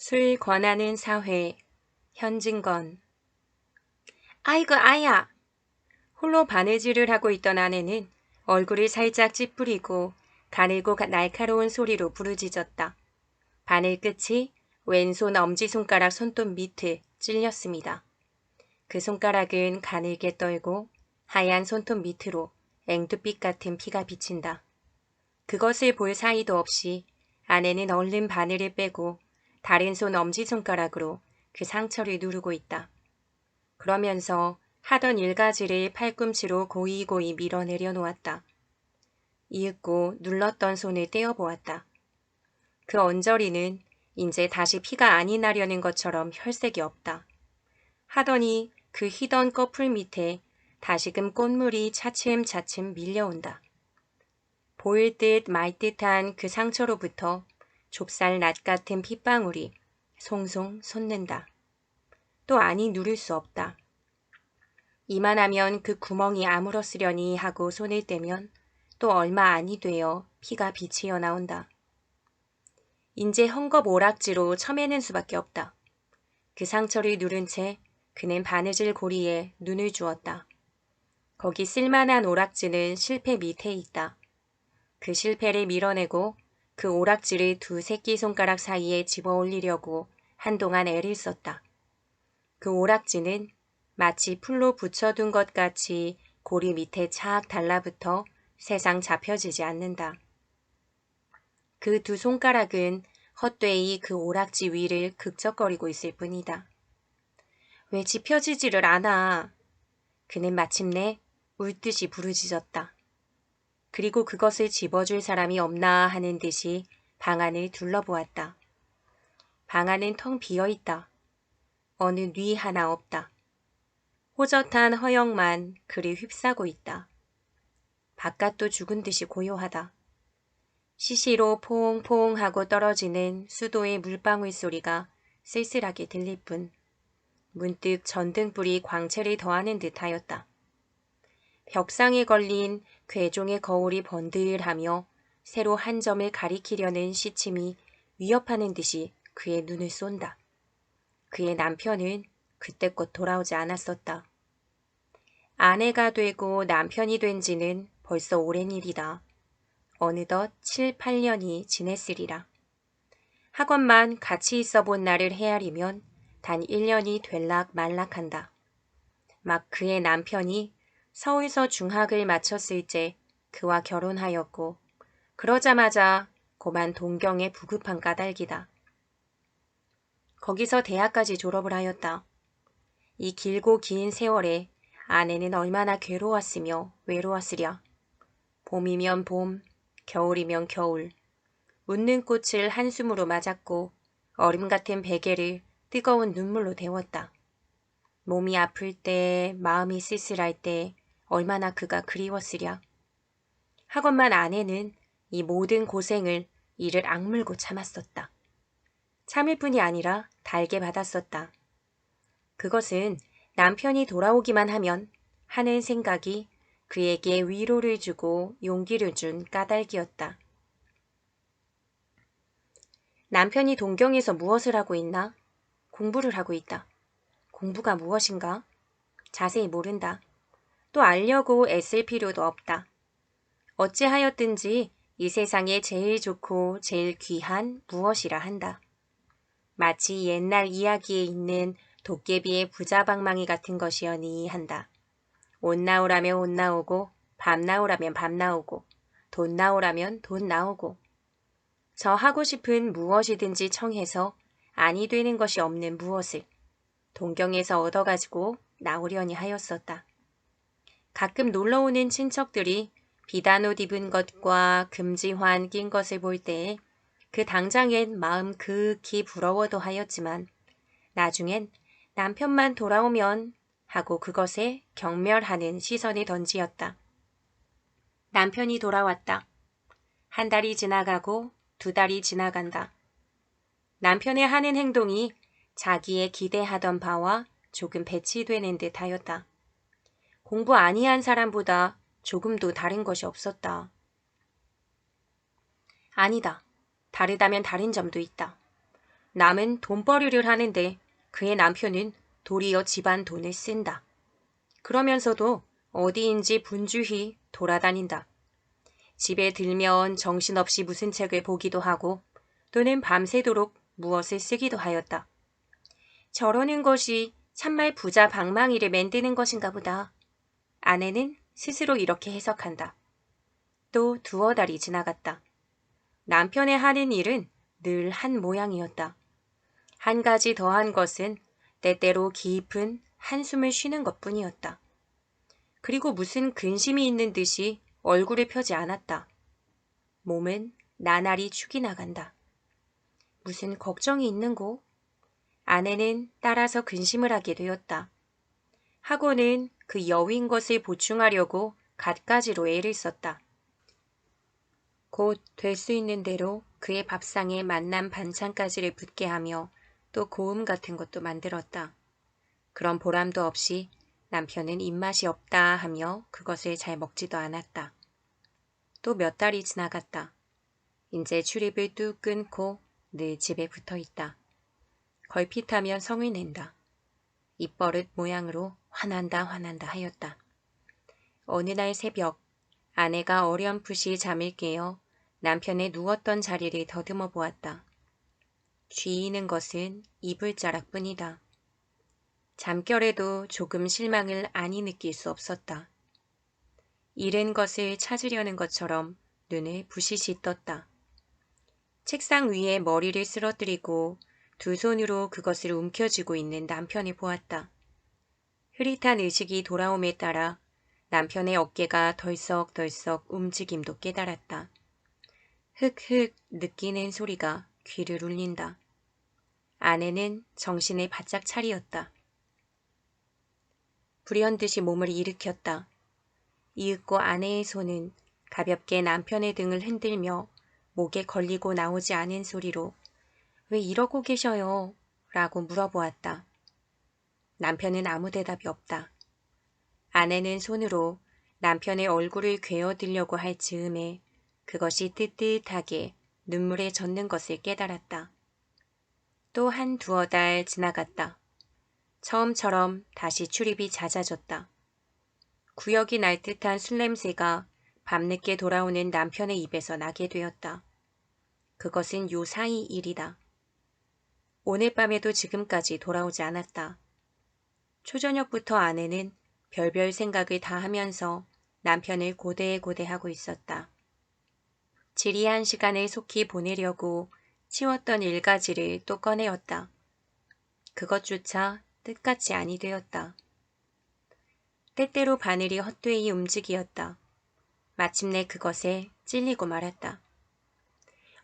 술 권하는 사회, 현진건. 아이고 아야! 홀로 바느질을 하고 있던 아내는 얼굴을 살짝 찌푸리고 가늘고 날카로운 소리로 부르짖었다. 바늘 끝이 왼손 엄지손가락 손톱 밑에 찔렸습니다. 그 손가락은 가늘게 떨고 하얀 손톱 밑으로 앵두빛 같은 피가 비친다. 그것을 볼 사이도 없이 아내는 얼른 바늘을 빼고 다른 손 엄지손가락으로 그 상처를 누르고 있다. 그러면서 하던 일가지를 팔꿈치로 고이고이 밀어내려 놓았다. 이윽고 눌렀던 손을 떼어보았다. 그 언저리는 이제 다시 피가 아니 나려는 것처럼 혈색이 없다. 하더니 그 희던 꺼풀 밑에 다시금 꽃물이 차츰차츰 밀려온다. 보일 듯 말 듯한 그 상처로부터 좁쌀 낫 같은 핏방울이 송송 솟는다. 또 아니 누를 수 없다. 이만하면 그 구멍이 아물었으려니 하고 손을 떼면 또 얼마 아니 되어 피가 비치어 나온다. 인제 헝겊 오락지로 쳐매는 수밖에 없다. 그 상처를 누른 채 그는 바느질 고리에 눈을 주었다. 거기 쓸만한 오락지는 실패 밑에 있다. 그 실패를 밀어내고 그 오락지를 두 새끼손가락 사이에 집어 올리려고 한동안 애를 썼다. 그 오락지는 마치 풀로 붙여둔 것 같이 고리 밑에 착 달라붙어 세상 잡혀지지 않는다. 그 두 손가락은 헛되이 그 오락지 위를 극적거리고 있을 뿐이다. 왜 집혀지지를 않아? 그는 마침내 울듯이 부르짖었다. 그리고 그것을 집어줄 사람이 없나 하는 듯이 방 안을 둘러보았다. 방 안은 텅 비어있다. 어느 뉘 하나 없다. 호젓한 허영만 그리 휩싸고 있다. 바깥도 죽은 듯이 고요하다. 시시로 포옹포옹 하고 떨어지는 수도의 물방울 소리가 쓸쓸하게 들릴 뿐 문득 전등불이 광채를 더하는 듯하였다. 벽상에 걸린 괴종의 거울이 번들하며 새로 한 점을 가리키려는 시침이 위협하는 듯이 그의 눈을 쏜다. 그의 남편은 그때껏 돌아오지 않았었다. 아내가 되고 남편이 된 지는 벌써 오랜 일이다. 어느덧 7, 8년이 지냈으리라. 학원만 같이 있어 본 날을 헤아리면 단 1년이 될락 말락한다. 막 그의 남편이 서울서 중학을 마쳤을 때 그와 결혼하였고 그러자마자 고만 동경의 부급한 까닭이다. 거기서 대학까지 졸업을 하였다. 이 길고 긴 세월에 아내는 얼마나 괴로웠으며 외로웠으랴. 봄이면 봄, 겨울이면 겨울. 웃는 꽃을 한숨으로 맞았고 얼음 같은 베개를 뜨거운 눈물로 데웠다. 몸이 아플 때, 마음이 쓸쓸할 때 얼마나 그가 그리웠으랴. 하건만 아내는 이 모든 고생을 이를 악물고 참았었다. 참을 뿐이 아니라 달게 받았었다. 그것은 남편이 돌아오기만 하면 하는 생각이 그에게 위로를 주고 용기를 준 까닭이었다. 남편이 동경에서 무엇을 하고 있나? 공부를 하고 있다. 공부가 무엇인가? 자세히 모른다. 또 알려고 애쓸 필요도 없다. 어찌하였든지 이 세상에 제일 좋고 제일 귀한 무엇이라 한다. 마치 옛날 이야기에 있는 도깨비의 부자방망이 같은 것이여니 한다. 옷 나오라면 옷 나오고 밥 나오라면 밥 나오고 돈 나오라면 돈 나오고 저 하고 싶은 무엇이든지 청해서 아니 되는 것이 없는 무엇을 동경에서 얻어가지고 나오려니 하였었다. 가끔 놀러오는 친척들이 비단옷 입은 것과 금지환 낀 것을 볼 때에 그 당장엔 마음 극히 부러워도 하였지만 나중엔 남편만 돌아오면 하고 그것에 경멸하는 시선이 던지었다. 남편이 돌아왔다. 한 달이 지나가고 두 달이 지나간다. 남편의 하는 행동이 자기의 기대하던 바와 조금 배치되는 듯 하였다. 공부 아니한 사람보다 조금도 다른 것이 없었다. 아니다. 다르다면 다른 점도 있다. 남은 돈벌이를 하는데 그의 남편은 도리어 집안 돈을 쓴다. 그러면서도 어디인지 분주히 돌아다닌다. 집에 들면 정신없이 무슨 책을 보기도 하고 또는 밤새도록 무엇을 쓰기도 하였다. 저러는 것이 참말 부자 방망이를 만드는 것인가 보다. 아내는 스스로 이렇게 해석한다. 또 두어 달이 지나갔다. 남편의 하는 일은 늘 한 모양이었다. 한 가지 더한 것은 때때로 깊은 한숨을 쉬는 것뿐이었다. 그리고 무슨 근심이 있는 듯이 얼굴을 펴지 않았다. 몸은 나날이 축이 나간다. 무슨 걱정이 있는고? 아내는 따라서 근심을 하게 되었다. 하고는 그 여윈 것을 보충하려고 갖가지로 애를 썼다. 곧 될 수 있는 대로 그의 밥상에 맛난 반찬가지를 붙게 하며 또 고음 같은 것도 만들었다. 그런 보람도 없이 남편은 입맛이 없다 하며 그것을 잘 먹지도 않았다. 또 몇 달이 지나갔다. 이제 출입을 뚝 끊고 늘 집에 붙어 있다. 걸핏하면 성을 낸다. 입버릇 모양으로 화난다 하였다. 어느 날 새벽 아내가 어렴풋이 잠을 깨어 남편의 누웠던 자리를 더듬어 보았다. 쥐이는 것은 이불자락뿐이다. 잠결에도 조금 실망을 아니 느낄 수 없었다. 잃은 것을 찾으려는 것처럼 눈을 부시시 떴다. 책상 위에 머리를 쓰러뜨리고 두 손으로 그것을 움켜쥐고 있는 남편을 보았다. 흐릿한 의식이 돌아옴에 따라 남편의 어깨가 덜썩덜썩 움직임도 깨달았다. 흑흑 느끼는 소리가 귀를 울린다. 아내는 정신을 바짝 차리었다. 불현듯이 몸을 일으켰다. 이윽고 아내의 손은 가볍게 남편의 등을 흔들며 목에 걸리고 나오지 않은 소리로 왜 이러고 계셔요? 라고 물어보았다. 남편은 아무 대답이 없다. 아내는 손으로 남편의 얼굴을 괴어들려고 할 즈음에 그것이 뜨뜻하게 눈물에 젖는 것을 깨달았다. 또 한 두어 달 지나갔다. 처음처럼 다시 출입이 잦아졌다. 구역이 날 듯한 술 냄새가 밤늦게 돌아오는 남편의 입에서 나게 되었다. 그것은 요 사이 일이다. 오늘 밤에도 지금까지 돌아오지 않았다. 초저녁부터 아내는 별별 생각을 다 하면서 남편을 고대고대하고 있었다. 지리한 시간을 속히 보내려고 치웠던 일가지를 또 꺼내었다. 그것조차 뜻같이 아니 되었다. 때때로 바늘이 헛되이 움직이었다. 마침내 그것에 찔리고 말았다.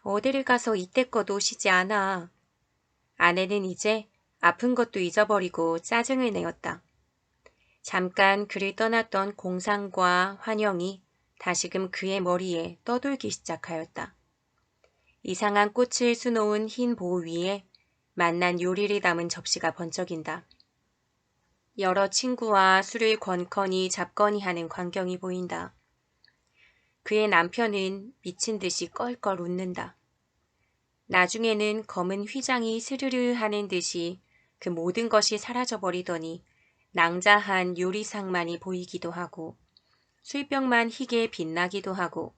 어디를 가서 이때껏 오시지 않아. 아내는 이제 아픈 것도 잊어버리고 짜증을 내었다. 잠깐 그를 떠났던 공상과 환영이 다시금 그의 머리에 떠돌기 시작하였다. 이상한 꽃을 수놓은 흰 보우 위에 맛난 요리를 담은 접시가 번쩍인다. 여러 친구와 술을 권커니 잡거니 하는 광경이 보인다. 그의 남편은 미친 듯이 껄껄 웃는다. 나중에는 검은 휘장이 스르르 하는 듯이 그 모든 것이 사라져버리더니 낭자한 요리상만이 보이기도 하고 술병만 희게 빛나기도 하고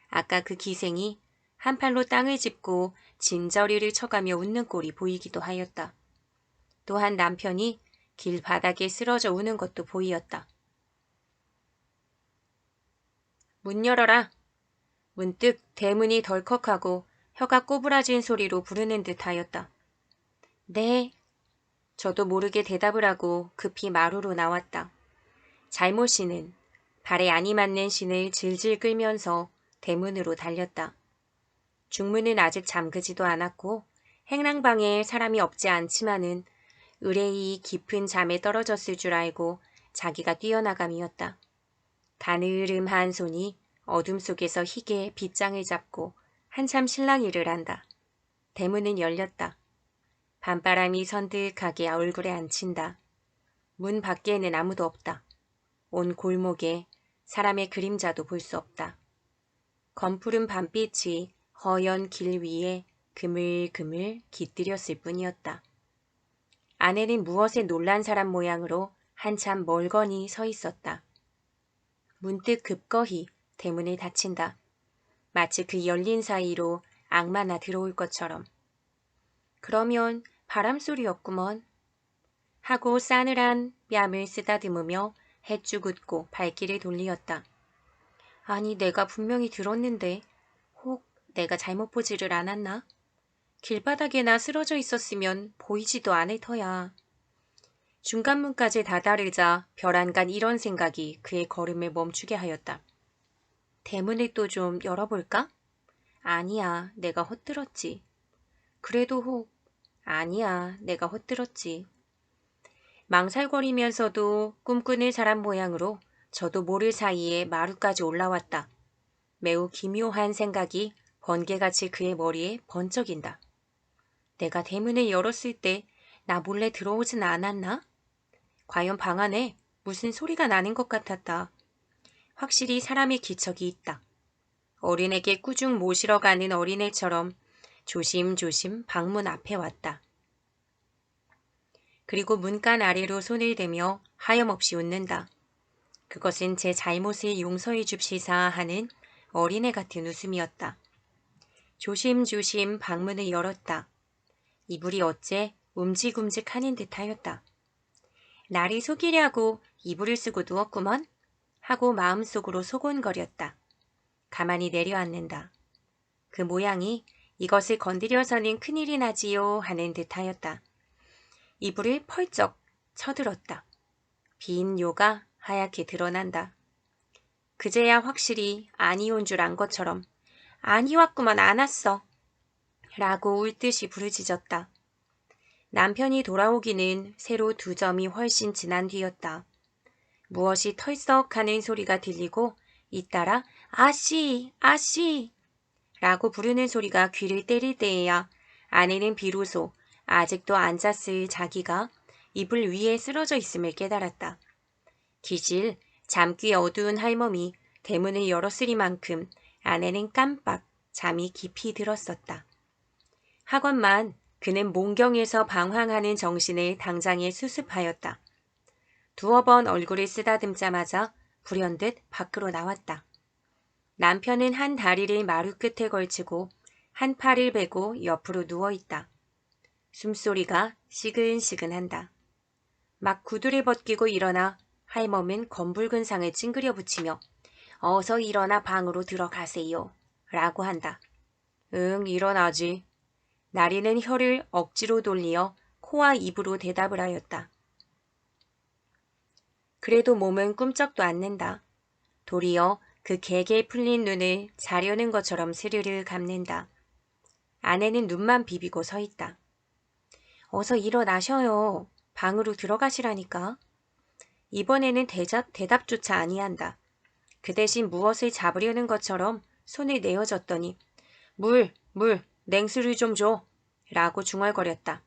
아까 그 기생이 한 팔로 땅을 짚고 진저리를 쳐가며 웃는 꼴이 보이기도 하였다. 또한 남편이 길바닥에 쓰러져 우는 것도 보이었다. 문 열어라. 문득 대문이 덜컥하고 혀가 꼬부라진 소리로 부르는 듯 하였다. 네. 저도 모르게 대답을 하고 급히 마루로 나왔다. 잘못이는 발에 안이 맞는 신을 질질 끌면서 대문으로 달렸다. 중문은 아직 잠그지도 않았고 행랑방에 사람이 없지 않지만은 의뢰이 깊은 잠에 떨어졌을 줄 알고 자기가 뛰어나감이었다. 가느름한 손이 어둠 속에서 희게 빗장을 잡고 한참 실랑이를 한다. 대문은 열렸다. 밤바람이 선득하게 얼굴에 안친다. 문 밖에는 아무도 없다. 온 골목에 사람의 그림자도 볼 수 없다. 검푸른 밤빛이 허연 길 위에 그물그물 깃들였을 뿐이었다. 아내는 무엇에 놀란 사람 모양으로 한참 멀거니 서 있었다. 문득 급거히 대문을 닫힌다. 마치 그 열린 사이로 악마나 들어올 것처럼. 그러면 바람소리였구먼 하고 싸늘한 뺨을 쓰다듬으며 해쭉 웃고 발길을 돌리었다. 아니 내가 분명히 들었는데 혹 내가 잘못 보지를 않았나? 길바닥에나 쓰러져 있었으면 보이지도 않을 터야. 중간문까지 다다르자 벼랑간 이런 생각이 그의 걸음을 멈추게 하였다. 대문을 또 좀 열어볼까? 아니야, 내가 헛들었지. 그래도 혹, 아니야, 내가 헛들었지. 망살거리면서도 꿈꾸는 사람 모양으로 저도 모를 사이에 마루까지 올라왔다. 매우 기묘한 생각이 번개같이 그의 머리에 번쩍인다. 내가 대문을 열었을 때 나 몰래 들어오진 않았나? 과연 방 안에 무슨 소리가 나는 것 같았다. 확실히 사람의 기척이 있다. 어린에게 꾸중 모시러 가는 어린애처럼 조심조심 방문 앞에 왔다. 그리고 문간 아래로 손을 대며 하염없이 웃는다. 그것은 제 잘못을 용서해 줍시사 하는 어린애 같은 웃음이었다. 조심조심 방문을 열었다. 이불이 어째 움직움직하는 듯하였다. 나를 속이려고 이불을 쓰고 누웠구먼 하고 마음속으로 소곤거렸다. 가만히 내려앉는다. 그 모양이 이것을 건드려서는 큰일이 나지요 하는 듯하였다. 이불을 펄쩍 쳐들었다. 빈 뇨가 하얗게 드러난다. 그제야 확실히 안이 온 줄 안 것처럼 안이 왔구만 안 왔어 라고 울듯이 부르짖었다. 남편이 돌아오기는 새로 2점이 훨씬 지난 뒤였다. 무엇이 털썩하는 소리가 들리고 잇따라 아씨 아씨 라고 부르는 소리가 귀를 때릴 때에야 아내는 비로소 아직도 앉았을 자기가 이불 위에 쓰러져 있음을 깨달았다. 기실 잠귀 어두운 할멈이 대문을 열었으리만큼 아내는 깜빡 잠이 깊이 들었었다. 하건만 그는 몽경에서 방황하는 정신을 당장에 수습하였다. 2번 얼굴을 쓰다듬자마자 불현듯 밖으로 나왔다. 남편은 한 다리를 마루 끝에 걸치고 한 팔을 베고 옆으로 누워있다. 숨소리가 시근시근한다. 막 구두를 벗기고 일어나 할멈은 검붉은 상을 찡그려 붙이며 어서 일어나 방으로 들어가세요 라고 한다. 응, 일어나지. 나리는 혀를 억지로 돌리어 코와 입으로 대답을 하였다. 그래도 몸은 꿈쩍도 않는다. 도리어 그 개게 풀린 눈을 자려는 것처럼 스르르 감는다. 아내는 눈만 비비고 서 있다. 어서 일어나셔요. 방으로 들어가시라니까. 이번에는 대답조차 아니한다. 그 대신 무엇을 잡으려는 것처럼 손을 내어줬더니 물, 냉수를 좀 줘. 라고 중얼거렸다.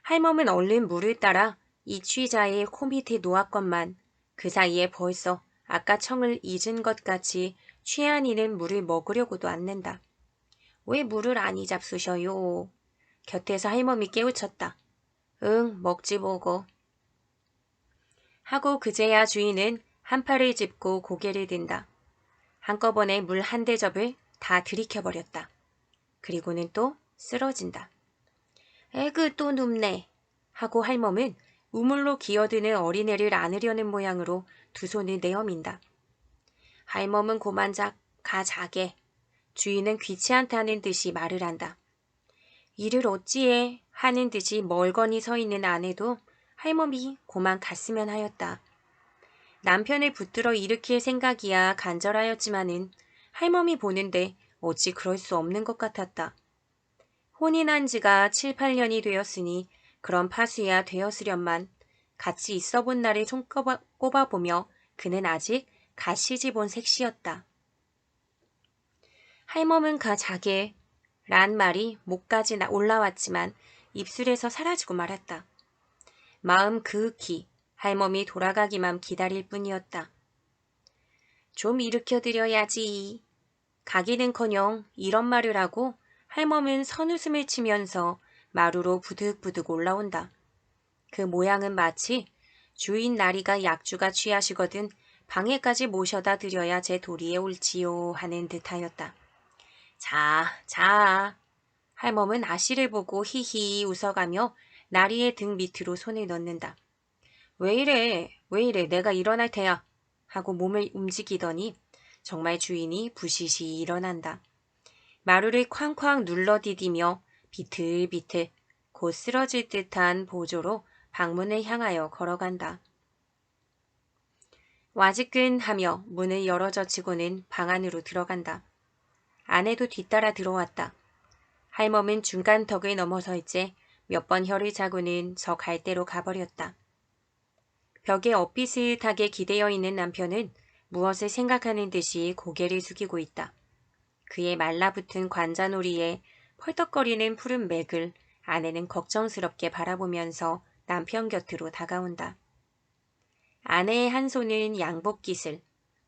할멈은 얼른 물을 따라 이 취자의 코 밑에 놓았건만 그 사이에 벌써 아까 청을 잊은 것 같이 취한 이는 물을 먹으려고도 않는다. 왜 물을 안 잡수셔요? 곁에서 할멈이 깨우쳤다. 응, 먹지 뭐고. 하고 그제야 주인은 한 팔을 짚고 고개를 든다. 한꺼번에 물 한 대접을 다 들이켜버렸다. 그리고는 또 쓰러진다. 에그 또 눕네 하고 할멈은 우물로 기어드는 어린애를 안으려는 모양으로 2 손을 내어민다. 할멈은 고만작 가 자게. 주인은 귀치 않다는 듯이 말을 한다. 이를 어찌해 하는 듯이 멀거니 서 있는 아내도 할멈이 고만 갔으면 하였다. 남편을 붙들어 일으킬 생각이야 간절하였지만은 할멈이 보는데 어찌 그럴 수 없는 것 같았다. 혼이 난 지가 7, 8년이 되었으니 그런 파수야 되었으련만 같이 있어 본 날을 손꼽아보며 그는 아직 가시지 본 색시였다. 할멈은 가 자게 란 말이 목까지 올라왔지만 입술에서 사라지고 말았다. 마음 그윽히 할멈이 돌아가기만 기다릴 뿐이었다. 좀 일으켜드려야지. 가기는커녕 이런 말을 하고 할멈은 선웃음을 치면서 마루로 부득부득 올라온다. 그 모양은 마치 주인 나리가 약주가 취하시거든 방에까지 모셔다 드려야 제 도리에 옳지요 하는 듯하였다. 자, 자. 할멈은 아씨를 보고 히히 웃어가며 나리의 등 밑으로 손을 넣는다. 왜 이래, 내가 일어날 테야. 하고 몸을 움직이더니 정말 주인이 부시시 일어난다. 마루를 쾅쾅 눌러디디며 비틀비틀 곧 쓰러질 듯한 보조로 방문을 향하여 걸어간다. 와지끈하며 문을 열어젖히고는 방 안으로 들어간다. 아내도 뒤따라 들어왔다. 할멈은 중간턱을 넘어설째 몇 번 혀를 차고는 저 갈대로 가버렸다. 벽에 엇비슷하게 기대어 있는 남편은 무엇을 생각하는 듯이 고개를 숙이고 있다. 그의 말라붙은 관자놀이에 펄떡거리는 푸른 맥을 아내는 걱정스럽게 바라보면서 남편 곁으로 다가온다. 아내의 한 손은 양복깃을,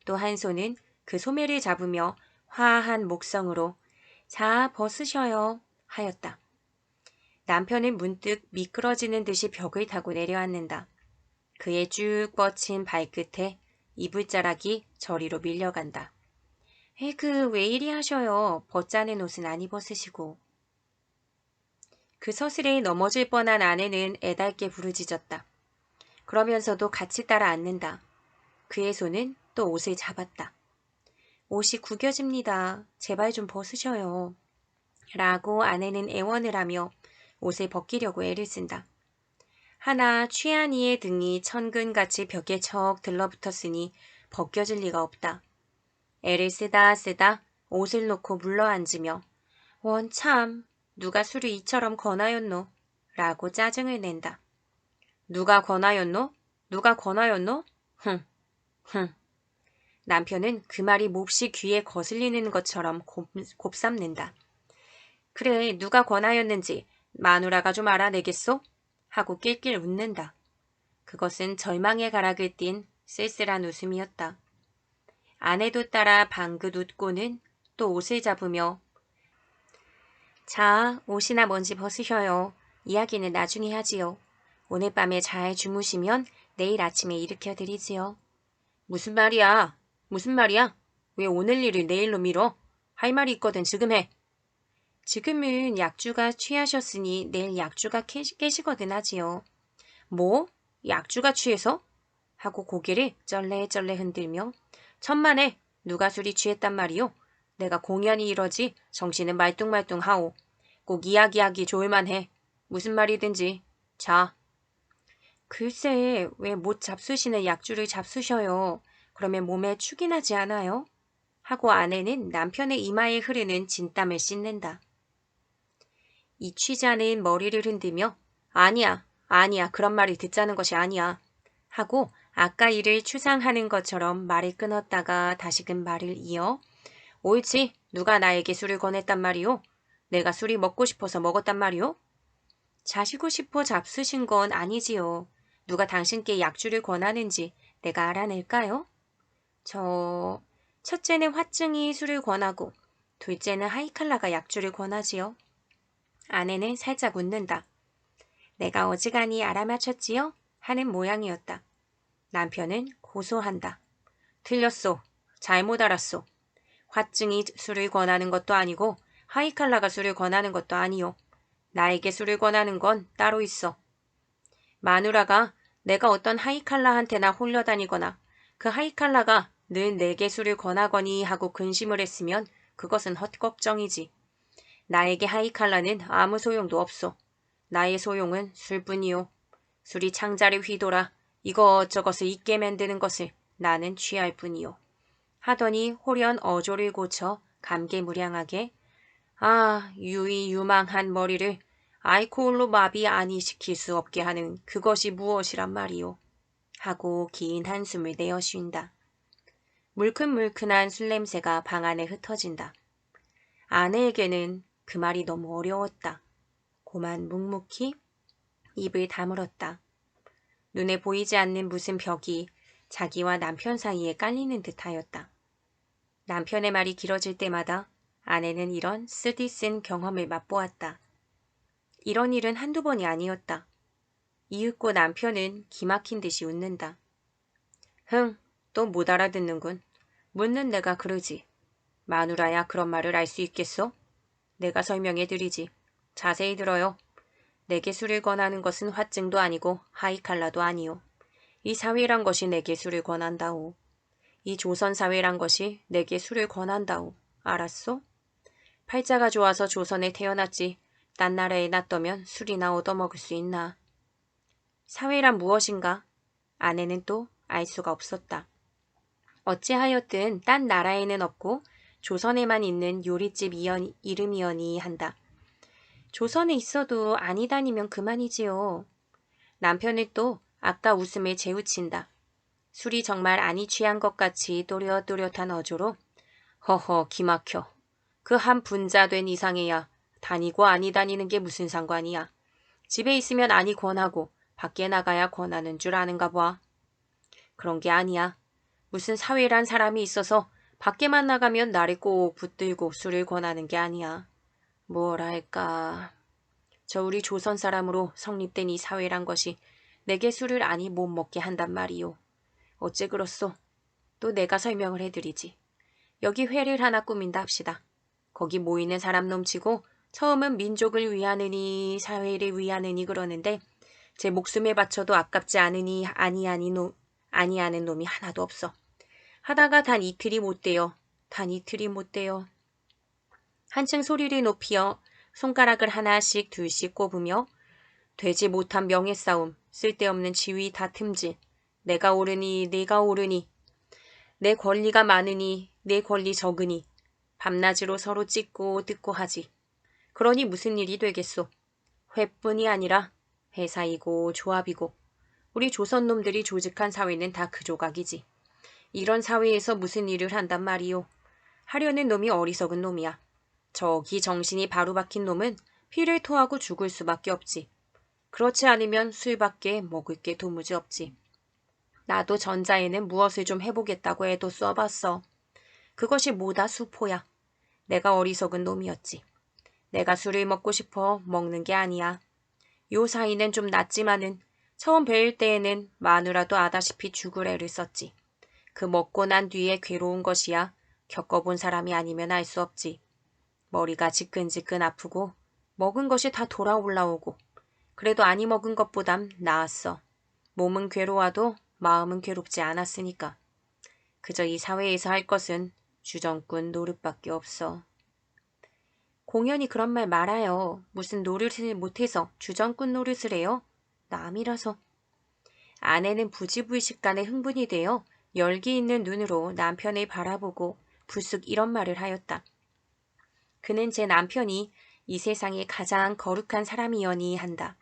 또 한 손은 그 소매를 잡으며 화한 목성으로 자, 벗으셔요 하였다. 남편은 문득 미끄러지는 듯이 벽을 타고 내려앉는다. 그의 쭉 뻗친 발끝에 이불자락이 저리로 밀려간다. 에그, 왜 이리 하셔요. 벗자는 옷은 안 입었으시고. 그 서슬에 넘어질 뻔한 아내는 애달게 부르짖었다. 그러면서도 같이 따라 앉는다. 그의 손은 또 옷을 잡았다. 옷이 구겨집니다. 제발 좀 벗으셔요. 라고 아내는 애원을 하며 옷을 벗기려고 애를 쓴다. 하나 취한 이의 등이 천근같이 벽에 척 들러붙었으니 벗겨질 리가 없다. 애를 쓰다 옷을 놓고 물러앉으며 원참 누가 술을 이처럼 권하였노? 라고 짜증을 낸다. 누가 권하였노? 누가 권하였노? 흥. 남편은 그 말이 몹시 귀에 거슬리는 것처럼 곱삼는다. 그래, 누가 권하였는지 마누라가 좀 알아내겠소? 하고 낄낄 웃는다. 그것은 절망의 가락을 띤 쓸쓸한 웃음이었다. 아내도 따라 방긋 웃고는 또 옷을 잡으며 자, 옷이나 뭔지 벗으셔요. 이야기는 나중에 하지요. 오늘 밤에 잘 주무시면 내일 아침에 일으켜드리지요. 무슨 말이야? 무슨 말이야? 왜 오늘 일을 내일로 미뤄? 할 말이 있거든 지금 해. 지금은 약주가 취하셨으니 내일 약주가 깨시거든 하지요. 뭐? 약주가 취해서? 하고 고개를 쩔레쩔레 흔들며 천만에 누가 술이 취했단 말이오? 내가 공연히 이러지 정신은 말뚱말뚱하오. 꼭 이야기하기 좋을만 해. 무슨 말이든지. 자. 글쎄 왜 못 잡수시는 약주를 잡수셔요. 그러면 몸에 축이 나지 않아요? 하고 아내는 남편의 이마에 흐르는 진땀을 씻는다. 이 취자는 머리를 흔들며 아니야 그런 말을 듣자는 것이 아니야 하고 아까 일을 추상하는 것처럼 말을 끊었다가 다시금 말을 이어 옳지 누가 나에게 술을 권했단 말이오? 내가 술이 먹고 싶어서 먹었단 말이오? 자시고 싶어 잡수신 건 아니지요. 누가 당신께 약주를 권하는지 내가 알아낼까요? 첫째는 화증이 술을 권하고 둘째는 하이칼라가 약주를 권하지요. 아내는 살짝 웃는다. 내가 어지간히 알아맞혔지요? 하는 모양이었다. 남편은 고소한다. 틀렸소. 잘못 알았소. 화증이 술을 권하는 것도 아니고 하이칼라가 술을 권하는 것도 아니요. 나에게 술을 권하는 건 따로 있어. 마누라가 내가 어떤 하이칼라한테나 홀려다니거나 그 하이칼라가 늘 내게 술을 권하거니 하고 근심을 했으면 그것은 헛걱정이지. 나에게 하이칼라는 아무 소용도 없소. 나의 소용은 술뿐이요. 술이 창자를 휘돌아 이것저것을 잊게 만드는 것을 나는 취할 뿐이요. 하더니 홀연 어조를 고쳐 감개무량하게 유이유망한 머리를 알코올로 마비 아니 시킬 수 없게 하는 그것이 무엇이란 말이오. 하고 긴 한숨을 내어 쉰다. 물큰물큰한 술냄새가 방 안에 흩어진다. 아내에게는 그 말이 너무 어려웠다. 고만 묵묵히 입을 다물었다. 눈에 보이지 않는 무슨 벽이 자기와 남편 사이에 깔리는 듯하였다. 남편의 말이 길어질 때마다 아내는 이런 쓰디쓴 경험을 맛보았다. 이런 일은 한두 번이 아니었다. 이윽고 남편은 기막힌 듯이 웃는다. 흥, 또 못 알아듣는군. 묻는 내가 그러지. 마누라야 그런 말을 알 수 있겠소? 내가 설명해드리지. 자세히 들어요. 내게 술을 권하는 것은 화증도 아니고 하이칼라도 아니오. 이 사회란 것이 내게 술을 권한다오. 이 조선사회란 것이 내게 술을 권한다오. 알았소? 팔자가 좋아서 조선에 태어났지. 딴 나라에 놨더면 술이나 얻어먹을 수 있나. 사회란 무엇인가? 아내는 또 알 수가 없었다. 어찌하였든 딴 나라에는 없고 조선에만 있는 요리집 이름이여니 한다. 조선에 있어도 아니다니면 그만이지요. 남편은 또 아까 웃음을 재우친다. 술이 정말 아니 취한 것 같이 또렷또렷한 어조로 허허 기막혀. 그 한 분자 된 이상해야 다니고 아니 다니는 게 무슨 상관이야. 집에 있으면 아니 권하고 밖에 나가야 권하는 줄 아는가 봐. 그런 게 아니야. 무슨 사회란 사람이 있어서 밖에만 나가면 나를 꼭 붙들고 술을 권하는 게 아니야. 뭐랄까. 저 우리 조선 사람으로 성립된 이 사회란 것이 내게 술을 아니 못 먹게 한단 말이오. 어째 그렇소? 또 내가 설명을 해드리지. 여기 회를 하나 꾸민다 합시다. 거기 모이는 사람 넘치고 처음은 민족을 위하느니 사회를 위하느니 그러는데 제 목숨에 바쳐도 아깝지 않으니 아니하는 놈이 하나도 없어. 하다가 단 이틀이 못 돼요. 단 이틀이 못 돼요. 한층 소리를 높이어 손가락을 하나씩 둘씩 꼽으며 되지 못한 명예싸움, 쓸데없는 지위 다툼질, 내가 옳으니 네가 옳으니 내 권리가 많으니 내 권리 적으니 밤낮으로 서로 찢고 뜯고 하지. 그러니 무슨 일이 되겠소. 회뿐이 아니라 회사이고 조합이고 우리 조선놈들이 조직한 사회는 다 그 조각이지. 이런 사회에서 무슨 일을 한단 말이오. 하려는 놈이 어리석은 놈이야. 저기 정신이 바로 박힌 놈은 피를 토하고 죽을 수밖에 없지. 그렇지 않으면 술밖에 먹을 게 도무지 없지. 나도 전자에는 무엇을 좀 해보겠다고 애도 써봤어. 그것이 뭐다 수포야. 내가 어리석은 놈이었지. 내가 술을 먹고 싶어 먹는 게 아니야. 요 사이는 좀 낫지만은 처음 배울 때에는 마누라도 아다시피 죽을 애를 썼지. 그 먹고 난 뒤에 괴로운 것이야. 겪어본 사람이 아니면 알 수 없지. 머리가 지끈지끈 아프고 먹은 것이 다 돌아올라오고 그래도 아니 먹은 것보단 나았어. 몸은 괴로워도 마음은 괴롭지 않았으니까. 그저 이 사회에서 할 것은 주정꾼 노릇밖에 없어. 공연히 그런 말 말아요. 무슨 노릇을 못해서 주정꾼 노릇을 해요? 남이라서. 아내는 부지불식간에 흥분이 되어 열기 있는 눈으로 남편을 바라보고 불쑥 이런 말을 하였다. 그는 제 남편이 이 세상에 가장 거룩한 사람이여니 한다.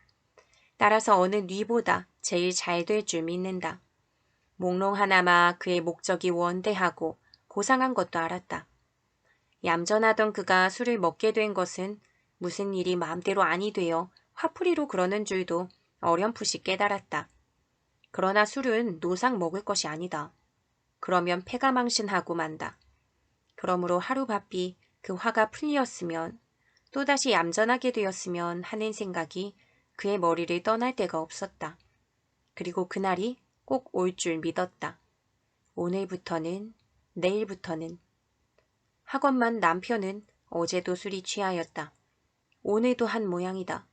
따라서 어느 뉘보다 제일 잘 될 줄 믿는다. 몽롱 하나마 그의 목적이 원대하고 고상한 것도 알았다. 얌전하던 그가 술을 먹게 된 것은 무슨 일이 마음대로 아니 되어 화풀이로 그러는 줄도 어렴풋이 깨달았다. 그러나 술은 노상 먹을 것이 아니다. 그러면 패가 망신하고 만다. 그러므로 하루바삐 그 화가 풀리었으면 또다시 얌전하게 되었으면 하는 생각이 그의 머리를 떠날 데가 없었다. 그리고 그날이 꼭 올 줄 믿었다. 오늘부터는, 내일부터는. 하건만 남편은 어제도 술이 취하였다. 오늘도 한 모양이다.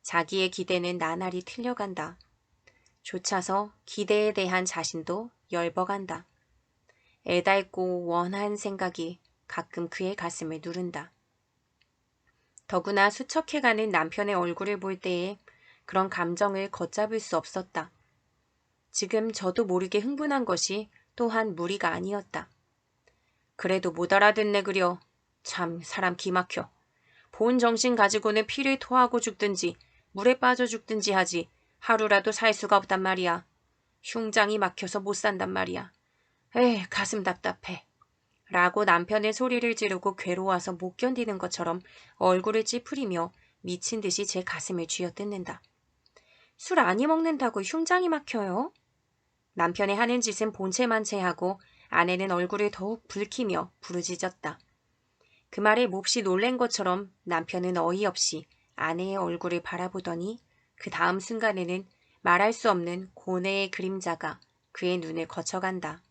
자기의 기대는 나날이 틀려간다. 조차서 기대에 대한 자신도 열버간다. 애달고 원한 생각이 가끔 그의 가슴을 누른다. 더구나 수척해가는 남편의 얼굴을 볼 때에 그런 감정을 걷잡을 수 없었다. 지금 저도 모르게 흥분한 것이 또한 무리가 아니었다. 그래도 못 알아듣네 그려. 참 사람 기막혀. 본 정신 가지고는 피를 토하고 죽든지 물에 빠져 죽든지 하지 하루라도 살 수가 없단 말이야. 흉장이 막혀서 못 산단 말이야. 에이 가슴 답답해. 라고 남편의 소리를 지르고 괴로워서 못 견디는 것처럼 얼굴을 찌푸리며 미친 듯이 제 가슴을 쥐어뜯는다. 술 아니 먹는다고 흉장이 막혀요? 남편의 하는 짓은 본체만체하고 아내는 얼굴을 더욱 붉히며 부르짖었다. 그 말에 몹시 놀란 것처럼 남편은 어이없이 아내의 얼굴을 바라보더니 그 다음 순간에는 말할 수 없는 고뇌의 그림자가 그의 눈을 거쳐간다.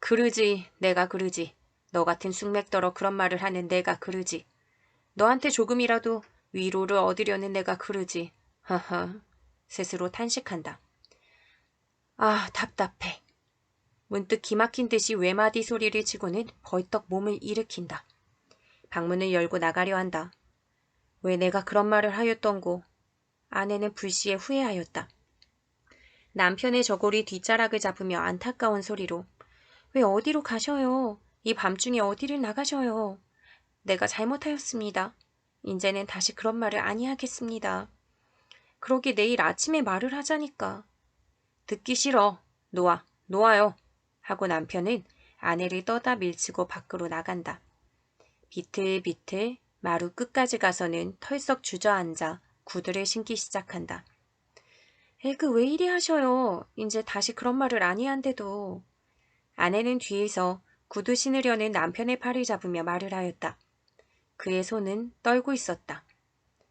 그러지, 내가 그러지. 너 같은 숙맥더러 그런 말을 하는 내가 그러지. 너한테 조금이라도 위로를 얻으려는 내가 그러지. 허허. 스스로 탄식한다. 아, 답답해. 문득 기막힌 듯이 외마디 소리를 치고는 벌떡 몸을 일으킨다. 방문을 열고 나가려 한다. 왜 내가 그런 말을 하였던고. 아내는 불시에 후회하였다. 남편의 저고리 뒷자락을 잡으며 안타까운 소리로 왜 어디로 가셔요? 이 밤중에 어디를 나가셔요? 내가 잘못하였습니다. 이제는 다시 그런 말을 아니하겠습니다. 그러게 내일 아침에 말을 하자니까. 듣기 싫어. 놓아, 놓아요. 하고 남편은 아내를 떠다 밀치고 밖으로 나간다. 비틀비틀 마루 끝까지 가서는 털썩 주저앉아 구두를 신기 시작한다. 에그 왜 이리 하셔요. 이제 다시 그런 말을 아니한데도. 아내는 뒤에서 구두 신으려는 남편의 팔을 잡으며 말을 하였다. 그의 손은 떨고 있었다.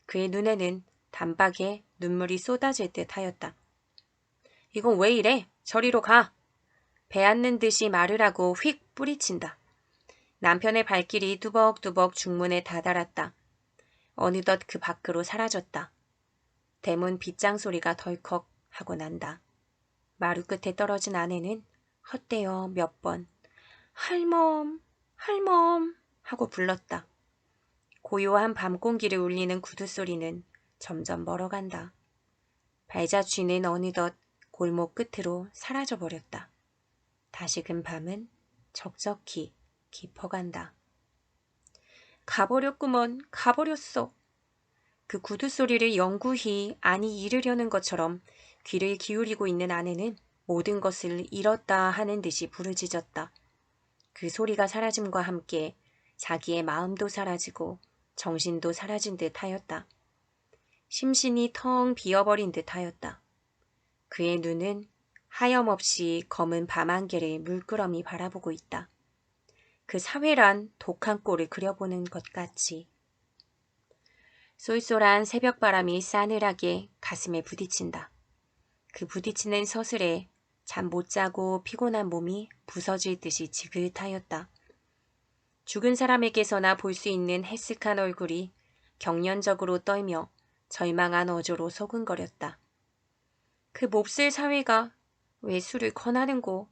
그의 눈에는 단박에 눈물이 쏟아질 듯 하였다. 이건 왜 이래? 저리로 가! 배앗는 듯이 말을 하고 휙 뿌리친다. 남편의 발길이 뚜벅뚜벅 중문에 다다랐다. 어느덧 그 밖으로 사라졌다. 대문 빗장 소리가 덜컥 하고 난다. 마루 끝에 떨어진 아내는 헛되어 몇 번 할멈, 할멈 하고 불렀다. 고요한 밤 공기를 울리는 구두 소리는 점점 멀어간다. 발자취는 어느덧 골목 끝으로 사라져버렸다. 다시금 밤은 적적히 깊어간다. 가버렸구먼, 가버렸어. 그 구두 소리를 영구히 아니 잃으려는 것처럼 귀를 기울이고 있는 아내는 모든 것을 잃었다 하는 듯이 부르짖었다. 그 소리가 사라짐과 함께 자기의 마음도 사라지고 정신도 사라진 듯 하였다. 심신이 텅 비어버린 듯 하였다. 그의 눈은 하염없이 검은 밤안개를 물끄러미 바라보고 있다. 그 사회란 독한 꼴을 그려보는 것 같이. 쏠쏠한 새벽바람이 싸늘하게 가슴에 부딪힌다. 그 부딪히는 서슬에 잠 못 자고 피곤한 몸이 부서질 듯이 지긋하였다. 죽은 사람에게서나 볼 수 있는 해쓱한 얼굴이 경련적으로 떨며 절망한 어조로 소근거렸다. 그 몹쓸 사회가 왜 술을 권하는고